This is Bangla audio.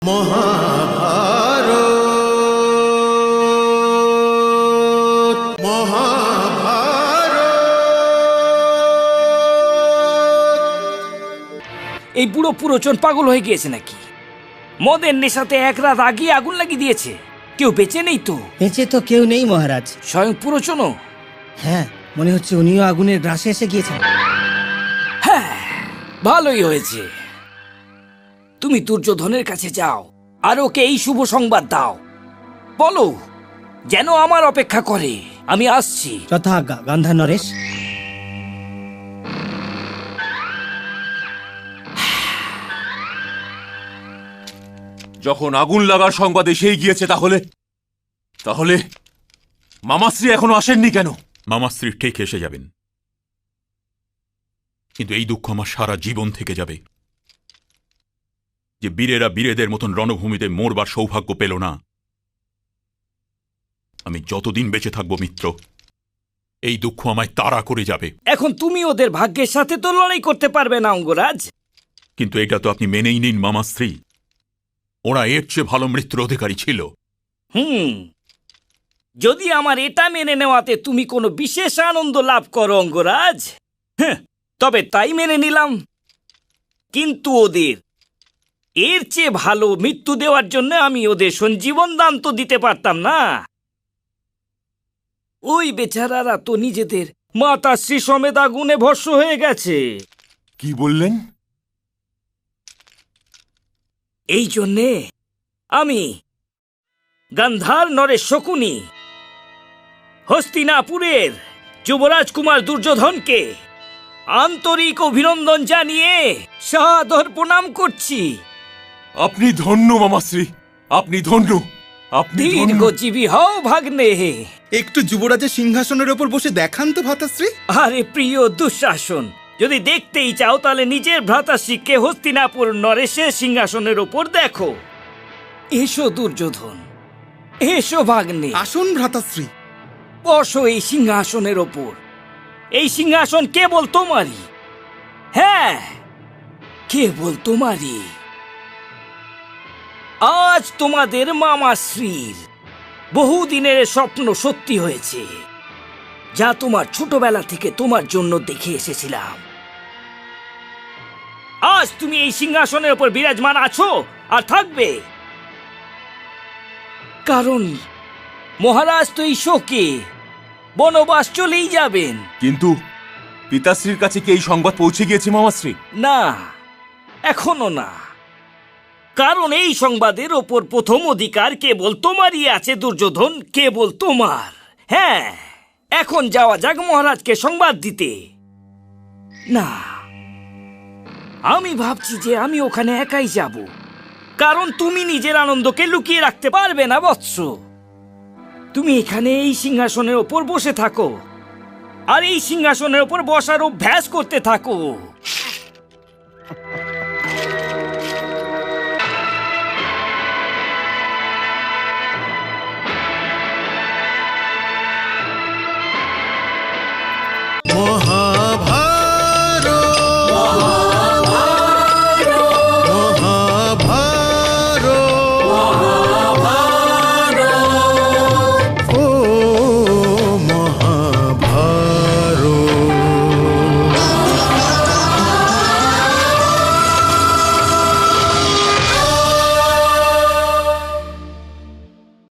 মহাভারত মহাভারত। এই বুড়ো পুরোচন পাগল হয়ে গিয়েছে নাকি? মদের নেশাতে এক রাত আগিয়ে আগুন লাগিয়ে দিয়েছে। কেউ বেঁচে নেই তো? বেঁচে তো কেউ নেই মহারাজ। স্বয়ং পুরোচনও? হ্যাঁ, মনে হচ্ছে উনিও আগুনের গ্রাসে এসে গিয়েছেন। হ্যাঁ, ভালোই হয়েছে। তুমি দুর্যোধনের কাছে যাও আর ওকে এই শুভ সংবাদ দাও। বলো যেন আমার অপেক্ষা করে। আমি আসছি। যথাজ্ঞা গান্ধার নরেশ। যখন আগুন লাগার সংবাদ এসেই গিয়েছে তাহলে তাহলে মামাশ্রী এখনো আসেননি কেন? মামাশ্রী ঠিক এসে যাবেন, কিন্তু এই দুঃখ আমার সারা জীবন থেকে যাবে যে বীরেরা বীরেদের মতন রণভূমিতে মরবার সৌভাগ্য পেল না। আমি যতদিন বেঁচে থাকবো মিত্র, এই দুঃখ আমায় তাড়া করে যাবে। এখন তুমি ওদের ভাগ্যের সাথে তো লড়াই করতে পারবে না অঙ্গরাজ। কিন্তু এটা তো আপনি মেনেই নিন মামাশ্রী, ওরা এর চেয়ে ভালো মৃত্যুর অধিকারী ছিল। যদি আমার এটা মেনে নেওয়াতে তুমি কোনো বিশেষ আনন্দ লাভ করো অঙ্গরাজ, তবে তাই মেনে নিলাম। কিন্তু ওদের এর চেয়ে ভালো মৃত্যু দেওয়ার জন্য আমি ওদের সঞ্জীবন দান তো দিতে পারতাম না। ওই বেচারারা তো নিজেদের মাতাশ্রী সমেত আগুনে ভস্ম হয়ে গেছে। কি বললেন? এই জন্যে আমি গান্ধার নরেশ শকুনি হস্তিনাপুরের যুবরাজ কুমার দুর্যোধনকে আন্তরিক অভিনন্দন জানিয়ে সাদর প্রণাম করছি। আপনি ধন্য মামাশ্রী, আপনি ধন্য। আপনি দীর্ঘজীবী হও ভাগ্নে। একটু যুবরাজের সিংহাসনের ওপর বসে দেখান তো ভ্রাতাশ্রী। আরে প্রিয় দুঃশাসন, যদি দেখতেই চাও তাহলে নিজের ভ্রাতাশ্রীকে হস্তিনাপুর নরেশের সিংহাসনের ওপর দেখো। এসো দুর্যোধন, এসো ভাগ্নে, আসুন ভ্রাতাশ্রী। বসো এই সিংহাসনের ওপর। এই সিংহাসন কেবল তোমারই। হ্যাঁ, কেবল তোমারই। আজ তোমাদের মামাশ্রীর বহুদিনের স্বপ্ন সত্যি হয়েছে, যা তোমার ছোটবেলা থেকে তোমার জন্য দেখে এসেছিলাম। আজ তুমি এই সিংহাসনের উপর বিরাজমান আছো আর থাকবে, কারণ মহারাজ তো এই শোকে বনবাস চলেই যাবেন। কিন্তু পিতাশ্রীর কাছে কি এই সংবাদ পৌঁছে গিয়েছে মামাশ্রী? না, এখনো না, কারণ এই সংবাদের ওপর প্রথম অধিকার কেবল তোমারই আছে দুর্যোধন, কেবল তোমার। হ্যাঁ, এখন যাওয়া যাক মহারাজকে সংবাদ দিতে। না, আমি ভাবছি যে আমি ওখানে একাই যাব, কারণ তুমি নিজের আনন্দকে লুকিয়ে রাখতে পারবে না বৎস। তুমি এখানে এই সিংহাসনের ওপর বসে থাকো আর এই সিংহাসনের ওপর বসার অভ্যাস করতে থাকো।